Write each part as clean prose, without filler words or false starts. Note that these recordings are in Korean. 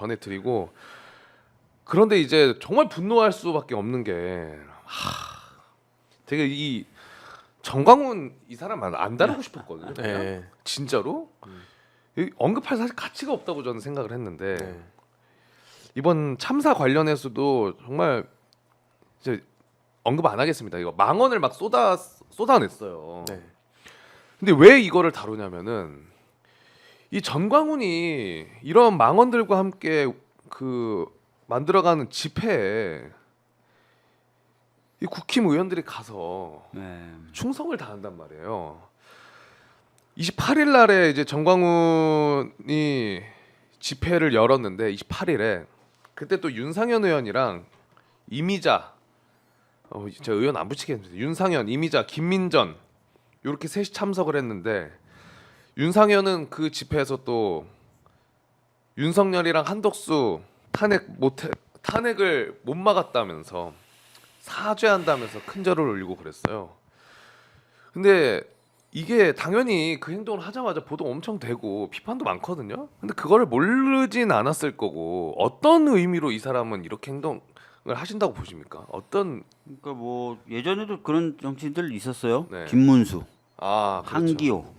전해드리고 그런데 이제 정말 분노할 수밖에 없는 게 되게 이 정광훈 이 사람 안 다루고 싶었거든요. 네. 진짜로 언급할 사실 가치가 없다고 저는 생각을 했는데 네. 이번 참사 관련해서도 정말 이제 언급 안 하겠습니다. 이거 망언을 막 쏟아냈어요. 네. 근데 왜 이거를 다루냐면은 이 전광훈이 이런 망언들과 함께 그 만들어가는 집회에 이 국힘 의원들이 가서 충성을 다한단 말이에요. 28일 날에 이제 전광훈이 집회를 열었는데 28일에 그때 또 윤상현 의원이랑 이미자 제가 의원 안 붙이겠는데 윤상현, 이미자, 김민전 이렇게 셋이 참석을 했는데 윤상현은 그 집회에서 또 윤석열이랑 한덕수 탄핵을 못 막았다면서 사죄한다면서 큰 절을 올리고 그랬어요. 근데 이게 당연히 그 행동을 하자마자 보도 엄청 되고 비판도 많거든요. 근데 그거를 모르진 않았을 거고 어떤 의미로 이 사람은 이렇게 행동을 하신다고 보십니까? 어떤 그러니까 뭐 예전에도 그런 정치인들 있었어요. 네. 김문수, 그렇죠. 한기호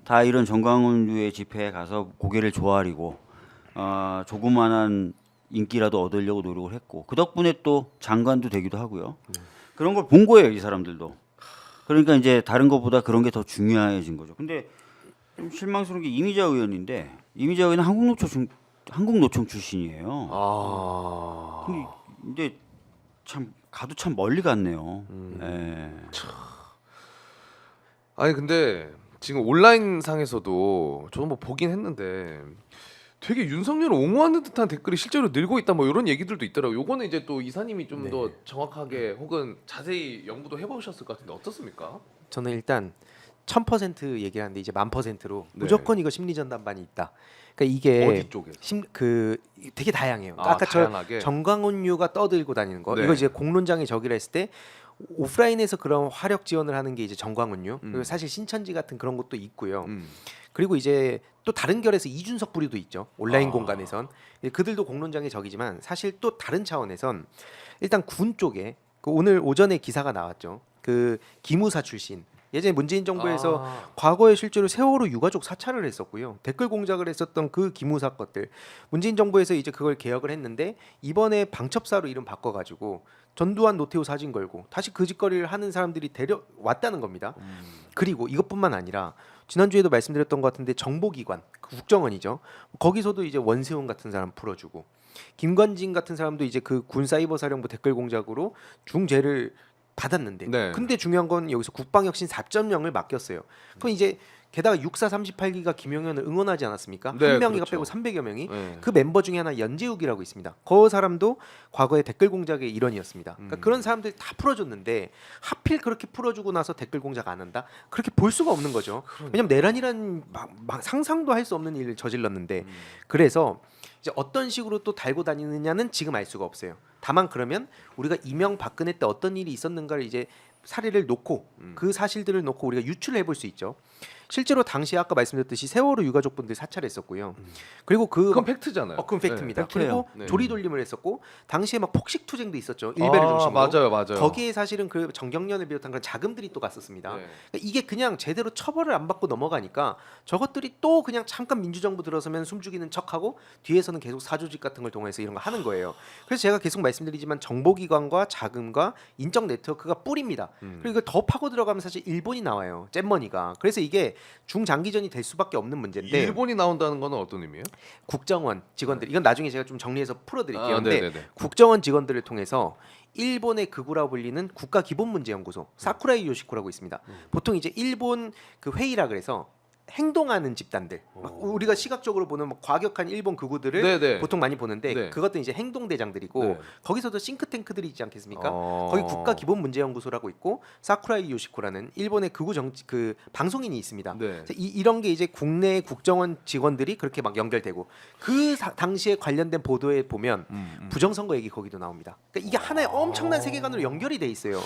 다 이런 정광훈류의 집회에 가서 고개를 조아리고 조그만한 인기라도 얻으려고 노력을 했고 그 덕분에 또 장관도 되기도 하고요. 그런 걸 본 거예요, 이 사람들도. 그러니까 이제 다른 것보다 그런 게 더 중요해진 거죠. 근데 좀 실망스러운 게 이미자 의원인데 이미자 의원은 한국노총 출신이에요. 근데 참 가도 참 멀리 갔네요. 예. 아니 근데 지금 온라인 상에서도 저도 뭐 보긴 했는데 되게 윤석열을 옹호하는 듯한 댓글이 실제로 늘고 있다 뭐 이런 얘기들도 있더라고요. 요거는 이제 또 이사님이 좀 더 정확하게 혹은 자세히 연구도 해보셨을 것 같은데 어떻습니까? 저는 일단 1000% 얘기하는데 이제 1000%로 네. 무조건 이거 심리전단반이 있다. 그러니까 이게 어디 쪽에? 되게 다양해요. 그러니까 아까 다양하게? 정광훈류가 떠들고 다니는 거 네. 이거 이제 공론장에 저기라 했을 때 오프라인에서 그런 화력 지원을 하는 게 이제 정광훈류 그리고 사실 신천지 같은 그런 것도 있고요. 그리고 이제 또 다른 결에서 이준석 부류도 있죠. 온라인 공간에선 그들도 공론장의 적이지만 사실 또 다른 차원에선 일단 군 쪽에 그 오늘 오전에 기사가 나왔죠. 그 기무사 출신 예전에 문재인 정부에서 과거에 실제로 세월호 유가족 사찰을 했었고요. 댓글 공작을 했었던 그 기무사 것들 문재인 정부에서 이제 그걸 개혁을 했는데 이번에 방첩사로 이름 바꿔가지고 전두환 노태우 사진 걸고 다시 그 짓거리를 하는 사람들이 데려왔다는 겁니다. 그리고 이것뿐만 아니라 지난주에도 말씀드렸던 것 같은데 정보기관 국정원이죠. 거기서도 이제 원세훈 같은 사람 풀어주고 김관진 같은 사람도 이제 그 군 사이버 사령부 댓글 공작으로 중죄를 받았는데 네. 근데 중요한 건 여기서 국방혁신 4.0을 맡겼어요. 그럼 이제 게다가 64 38기가 김용현을 응원하지 않았습니까? 네, 한 명이가 그렇죠. 빼고 300여 명이 네. 그 멤버 중에 하나 연재욱이라고 있습니다. 그 사람도 과거에 댓글 공작의 일원이었습니다. 그러니까 그런 사람들이 다 풀어줬는데 하필 그렇게 풀어주고 나서 댓글 공작 안 한다? 그렇게 볼 수가 없는 거죠. 왜냐면 내란이란 막 상상도 할 수 없는 일을 저질렀는데 그래서 이제 어떤 식으로 또 달고 다니느냐는 지금 알 수가 없어요. 다만 그러면 우리가 이명박근혜 때 어떤 일이 있었는가를 이제 사례를 놓고 그 사실들을 놓고 우리가 유추를 해볼 수 있죠. 실제로 당시에 아까 말씀드렸듯이 세월호 유가족분들 사찰했었고요. 그리고 그건 팩트잖아요. 그건 팩트입니다. 네, 그리고 팩트예요. 네. 조리돌림을 했었고 당시에 막 폭식 투쟁도 있었죠. 일베를 중심으로. 맞아요. 거기에 사실은 그 정경련을 비롯한 그런 자금들이 또 갔었습니다. 네. 그러니까 이게 그냥 제대로 처벌을 안 받고 넘어가니까 저것들이 또 그냥 잠깐 민주정부 들어서면 숨죽이는 척하고 뒤에서는 계속 사조직 같은 걸 동원해서 이런 거 하는 거예요. 그래서 제가 계속 말씀드리지만 정보기관과 자금과 인적 네트워크가 뿌립니다. 그리고 이걸 더 파고 들어가면 사실 일본이 나와요. 잼머니가. 그래서 이게 중장기전이 될 수밖에 없는 문제인데 일본이 나온다는 건 어떤 의미예요? 국정원 직원들 이건 나중에 제가 좀 정리해서 풀어드릴게요. 근데 네네네. 국정원 직원들을 통해서 일본의 극우라고 불리는 국가기본문제연구소 사쿠라이 요시코라고 있습니다. 보통 이제 일본 그 회의라 그래서 행동하는 집단들 막 우리가 시각적으로 보는 막 과격한 일본 극우들을 네네. 보통 많이 보는데 네. 그것도 이제 행동대장들이고 네. 거기서도 싱크탱크들이 있지 않겠습니까? 거기 국가기본문제연구소라고 있고 사쿠라이 요시코라는 일본의 극우 정치 그 방송인이 있습니다. 네. 그래서 이런 게 이제 국내 국정원 직원들이 그렇게 막 연결되고 그 당시에 관련된 보도에 보면 부정선거 얘기 거기도 나옵니다. 그러니까 이게 하나의 엄청난 세계관으로 연결이 돼 있어요.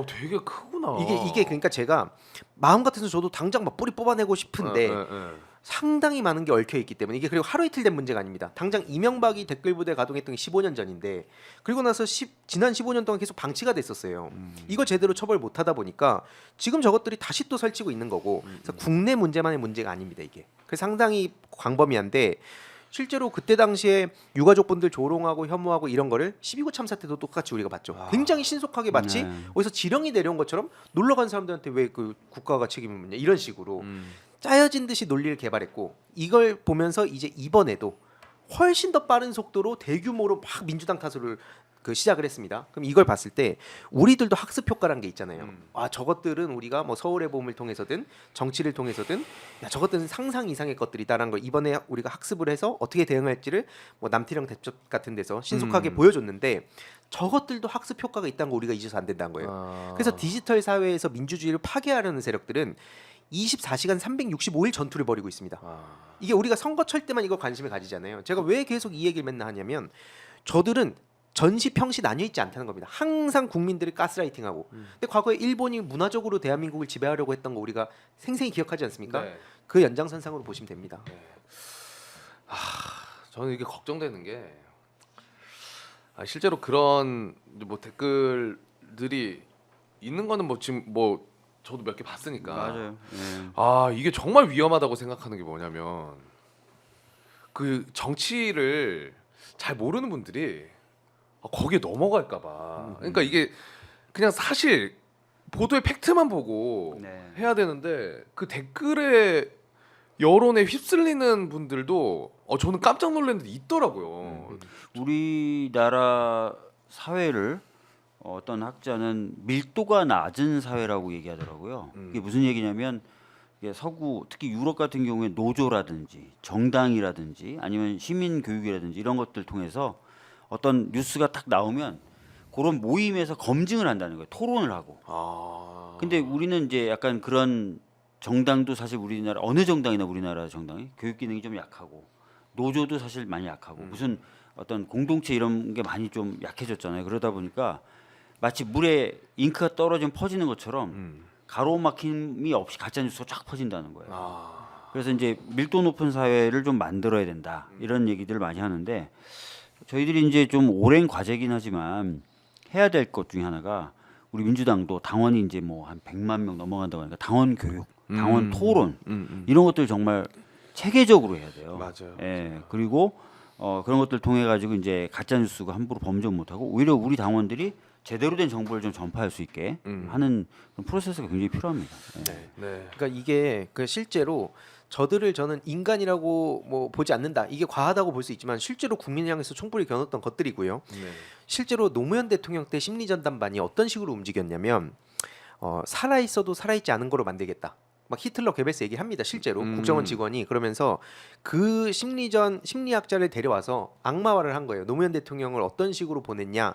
되게 크구나. 이게 그러니까 제가 마음 같아서 저도 당장 막 뿌리 뽑아내고 싶은데 상당히 많은 게 얽혀 있기 때문에 이게 그리고 하루 이틀 된 문제가 아닙니다. 당장 이명박이 댓글 부대 가동했던 게 15년 전인데 그리고 나서 지난 15년 동안 계속 방치가 됐었어요. 이걸 제대로 처벌 못 하다 보니까 지금 저것들이 다시 또 설치고 있는 거고 그래서 국내 문제만의 문제가 아닙니다, 이게. 그래서 상당히 광범위한데 실제로 그때 당시에 유가족분들 조롱하고 혐오하고 이런 거를 12구 참사 때도 똑같이 우리가 봤죠. 굉장히 신속하게 마치 네. 어디서 지령이 내려온 것처럼 놀러 간 사람들한테 왜 그 국가가 책임을 묻냐 이런 식으로 짜여진 듯이 논리를 개발했고 이걸 보면서 이제 이번에도 훨씬 더 빠른 속도로 대규모로 막 민주당 타소를 시작을 했습니다. 그럼 이걸 봤을 때 우리들도 학습 효과라는 게 있잖아요. 아 저것들은 우리가 뭐 서울의 봄을 통해서든 정치를 통해서든 야 저것들은 상상 이상의 것들이다라는 걸 이번에 우리가 학습을 해서 어떻게 대응할지를 뭐 남태령 대첩 같은 데서 신속하게 보여줬는데 저것들도 학습 효과가 있다는 거 우리가 잊어서 안 된다는 거예요. 그래서 디지털 사회에서 민주주의를 파괴하려는 세력들은 24시간 365일 전투를 벌이고 있습니다. 이게 우리가 선거철 때만 이거 관심을 가지잖아요. 제가 왜 계속 이 얘기를 맨날 하냐면 저들은 전시 평시 나뉘어 있지 않다는 겁니다. 항상 국민들을 가스라이팅하고. 근데 과거에 일본이 문화적으로 대한민국을 지배하려고 했던 거 우리가 생생히 기억하지 않습니까? 네. 그 연장선상으로 보시면 됩니다. 저는 이게 걱정되는 게 실제로 그런 뭐 댓글들이 있는 거는 뭐 지금 뭐 저도 몇 개 봤으니까 맞아요. 이게 정말 위험하다고 생각하는 게 뭐냐면 그 정치를 잘 모르는 분들이 거기에 넘어갈까봐. 그러니까 이게 그냥 사실 보도의 팩트만 보고 네. 해야 되는데 그 댓글에 여론에 휩쓸리는 분들도 저는 깜짝 놀랐는데 있더라고요. 우리나라 사회를 어떤 학자는 밀도가 낮은 사회라고 얘기하더라고요. 이게 무슨 얘기냐면 이게 서구 특히 유럽 같은 경우에 노조라든지 정당이라든지 아니면 시민 교육이라든지 이런 것들 통해서 어떤 뉴스가 딱 나오면 그런 모임에서 검증을 한다는 거예요. 토론을 하고. 근데 우리는 이제 약간 그런 정당도 사실 우리나라 어느 정당이나 우리나라 정당이 교육 기능이 좀 약하고 노조도 사실 많이 약하고 무슨 어떤 공동체 이런 게 많이 좀 약해졌잖아요. 그러다 보니까 마치 물에 잉크가 떨어지면 퍼지는 것처럼 가로막힘이 없이 가짜 뉴스가 쫙 퍼진다는 거예요. 그래서 이제 밀도 높은 사회를 좀 만들어야 된다 이런 얘기들을 많이 하는데 저희들이 이제 좀 오랜 과제긴 하지만 해야 될 것 중에 하나가 우리 민주당도 당원이 이제 뭐 한 100만 명 넘어간다고 하니까 당원 교육, 당원 토론 이런 것들 정말 체계적으로 해야 돼요. 맞아요. 예. 그리고 그런 것들 통해 가지고 이제 가짜 뉴스가 함부로 범접 못하고 오히려 우리 당원들이 제대로 된 정보를 좀 전파할 수 있게 하는 그런 프로세스가 굉장히 필요합니다. 예. 네. 그러니까 이게 실제로 저들을 저는 인간이라고 뭐 보지 않는다. 이게 과하다고 볼 수 있지만 실제로 국민을 향해서 촛불이 겨눴던 것들이고요. 실제로 노무현 대통령 때 심리전단반이 어떤 식으로 움직였냐면 살아 있어도 살아 있지 않은 거로 만들겠다. 막 히틀러 괴벨스 얘기합니다. 실제로 국정원 직원이 그러면서 그 심리학자를 데려와서 악마화를 한 거예요. 노무현 대통령을 어떤 식으로 보냈냐.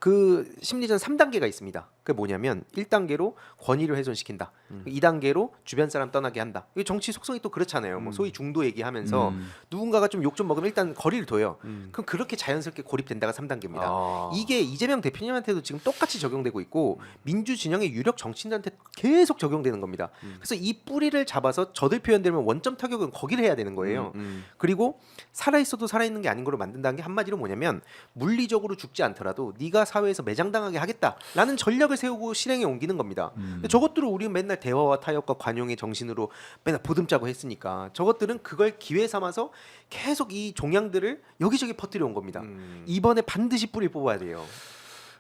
그 심리전 3단계가 있습니다. 그게 뭐냐면 1단계로 권위를 훼손시킨다. 2단계로 주변 사람 떠나게 한다. 이게 정치 속성이 또 그렇잖아요. 뭐 소위 중도 얘기하면서 누군가가 좀 욕 좀 먹으면 일단 거리를 둬요. 그럼 그렇게 자연스럽게 고립된다가 3단계입니다. 이게 이재명 대표님한테도 지금 똑같이 적용되고 있고 민주 진영의 유력 정치인들한테 계속 적용되는 겁니다. 그래서 이 뿌리를 잡아서 저들 표현되면 원점 타격은 거기를 해야 되는 거예요. 그리고 살아 있어도 살아 있는 게 아닌 걸로 만든다는 게 한마디로 뭐냐면 물리적으로 죽지 않더라도 네가 사회에서 매장당하게 하겠다라는 전략을 세우고 실행에 옮기는 겁니다. 근데 저것들을 우리는 맨날 대화와 타협과 관용의 정신으로 맨날 보듬자고 했으니까 저것들은 그걸 기회 삼아서 계속 이 종양들을 여기저기 퍼뜨려 온 겁니다. 이번에 반드시 뿌리 뽑아야 돼요.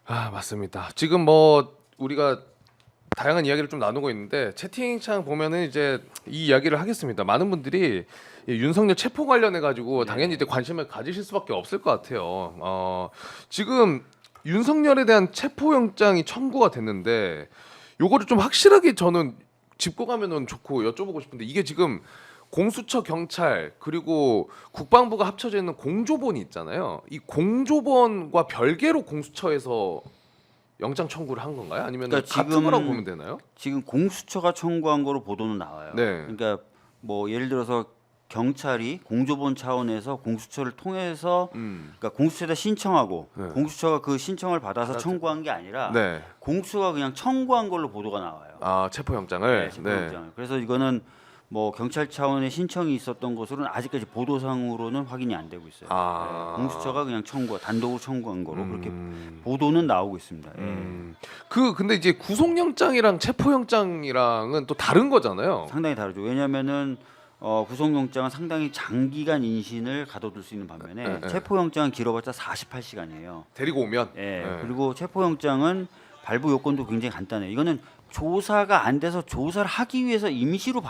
맞습니다. 지금 뭐 우리가 다양한 이야기를 좀 나누고 있는데 채팅창 보면은 이제 이 이야기를 하겠습니다. 많은 분들이 이 윤석열 체포 관련해 가지고 당연히 이제 관심을 가지실 수밖에 없을 것 같아요. 지금 윤석열에 대한 체포영장이 청구가 됐는데 요거를 좀 확실하게 저는 짚고 가면은 좋고 여쭤보고 싶은데 이게 지금 공수처 경찰 그리고 국방부가 합쳐져 있는 공조본이 있잖아요. 이 공조본과 별개로 공수처에서 영장 청구를 한 건가요? 아니면 그러니까 같은 지금- 거라고 보면 되나요? 지금 공수처가 청구한 거로 보도는 나와요. 네. 그러니까 뭐 예를 들어서 경찰이 공조본 차원에서 공수처를 통해서 그러니까 공수처에다 신청하고 네. 공수처가 그 신청을 받아서 청구한 게 아니라 공수처가 그냥 청구한 걸로 보도가 나와요. 체포영장을. 체포영장을. 그래서 이거는 뭐 경찰 차원의 신청이 있었던 것으로는 아직까지 보도상으로는 확인이 안 되고 있어요. 아. 공수처가 그냥 단독으로 청구한 거로 그렇게 보도는 나오고 있습니다. 근데 이제 구속영장이랑 체포영장이랑은 또 다른 거잖아요. 상당히 다르죠. 왜냐하면은 구속영장은 상당히 장기간 인신을 가둬둘 수 있는 반면에 체포영장은 길어봤자 48시간이에요. 데리고 오면. 그리고 체포영장은 발부 요건도 굉장히 간단해요. 이거는 조사가 안 돼서 조사를 하기 위해서 임시로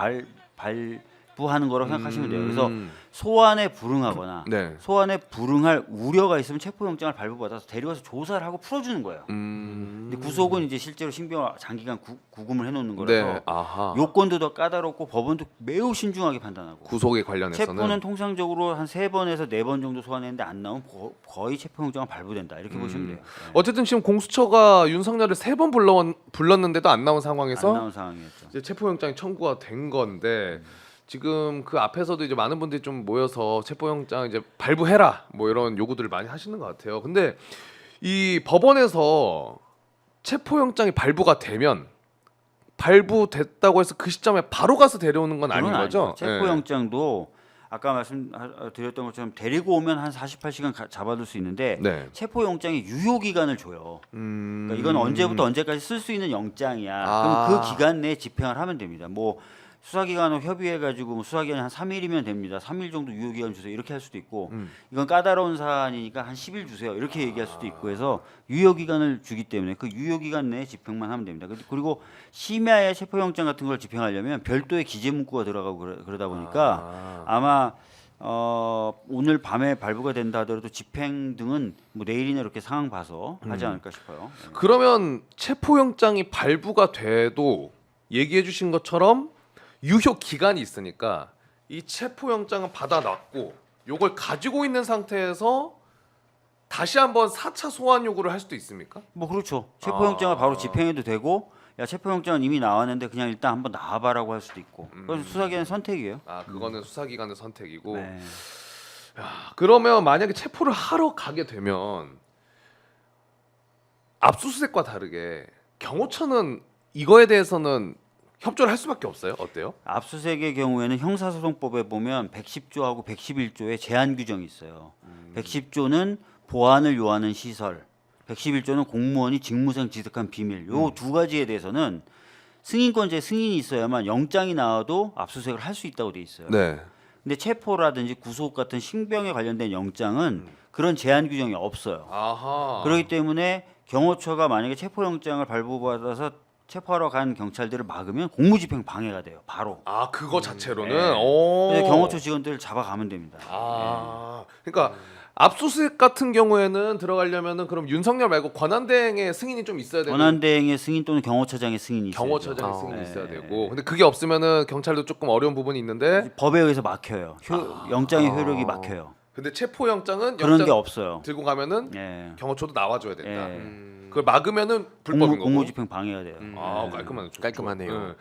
발부하는 거라고 생각하시면 돼요. 그래서 소환에 불응하거나 네. 소환에 불응할 우려가 있으면 체포영장을 발부받아서 데려가서 조사를 하고 풀어주는 거예요. 근데 구속은 이제 실제로 신병을 장기간 구금을 해놓는 거라서 네. 아하. 요건도 더 까다롭고 법원도 매우 신중하게 판단하고 구속에 관련해서는 체포는 통상적으로 한 3번에서 4번 정도 소환했는데 안 나오면 거의 체포영장은 발부된다 이렇게 보시면 돼요. 어쨌든 지금 공수처가 윤석열을 3번 불렀는데도 안 나온 상황에서 안 나온 상황이었죠. 이제 체포영장이 청구가 된 건데 지금 그 앞에서도 이제 많은 분들이 좀 모여서 체포영장 이제 발부해라 뭐 이런 요구들을 많이 하시는 것 같아요. 근데 이 법원에서 체포영장이 발부가 되면 발부됐다고 해서 그 시점에 바로 가서 데려오는 건 아닌 그건 거죠? 아니죠. 체포영장도 아까 말씀드렸던 것처럼 데리고 오면 한 48시간 잡아둘 수 있는데 네. 체포영장에 유효기간을 줘요. 그러니까 이건 언제부터 언제까지 쓸 수 있는 영장이야. 아. 그럼 그 기간 내에 집행을 하면 됩니다. 뭐 수사기관하고 협의해가지고 뭐 수사기간이 한 3일이면 됩니다. 3일 정도 유효기간 주세요. 이렇게 할 수도 있고 이건 까다로운 사안이니까 한 10일 주세요. 이렇게 얘기할 수도 있고 해서 유효기간을 주기 때문에 그 유효기간 내에 집행만 하면 됩니다. 그리고 심야의 체포영장 같은 걸 집행하려면 별도의 기재문구가 들어가고 그러다 보니까 아마 오늘 밤에 발부가 된다 하더라도 집행 등은 뭐 내일이나 이렇게 상황 봐서 하지 않을까 싶어요. 그러면 체포영장이 발부가 돼도 얘기해 주신 것처럼 유효 기간이 있으니까 이 체포영장은 받아놨고 요걸 가지고 있는 상태에서 다시 한번 4차 소환 요구를 할 수도 있습니까? 뭐 그렇죠. 체포영장을 바로 집행해도 되고 야 체포영장은 이미 나왔는데 그냥 일단 한번 나와봐라고 할 수도 있고 그건 수사기관의 선택이에요. 아 그거는 수사기관의 선택이고 네. 그러면 만약에 체포를 하러 가게 되면 압수수색과 다르게 경호처는 이거에 대해서는 협조를 할 수밖에 없어요. 어때요? 압수수색의 경우에는 형사소송법에 보면 110조하고 111조에 제한 규정이 있어요. 110조는 보안을 요하는 시설, 111조는 공무원이 직무상 지득한 비밀. 요 두 가지에 대해서는 승인권자의 승인이 있어야만 영장이 나와도 압수수색을 할 수 있다고 돼 있어요. 네. 근데 체포라든지 구속 같은 신병에 관련된 영장은 그런 제한 규정이 없어요. 아하. 그렇기 때문에 경호처가 만약에 체포영장을 발부받아서 체포하러 간 경찰들을 막으면 공무집행 방해가 돼요. 바로. 아 그거 자체로는. 네. 오. 그래서 경호처 직원들을 잡아가면 됩니다. 아. 그러니까 압수수색 같은 경우에는 들어가려면은 그럼 윤석열 말고 권한대행의 승인이 좀 있어야 되는. 권한대행의 승인 또는 경호처장의 승인이 있어요. 경호처장의 승인이 네. 있어야 되고. 근데 그게 없으면은 경찰도 조금 어려운 부분이 있는데. 법에 의해서 막혀요. 영장의 효력이 막혀요. 근데 체포영장은 그런 영장 게 없어요. 들고 가면은 예. 경호처도 나와줘야 된다. 예. 그걸 막으면은 불법인 거고. 공무집행 방해가 돼요. 아 깔끔하네. 깔끔하네요. 네.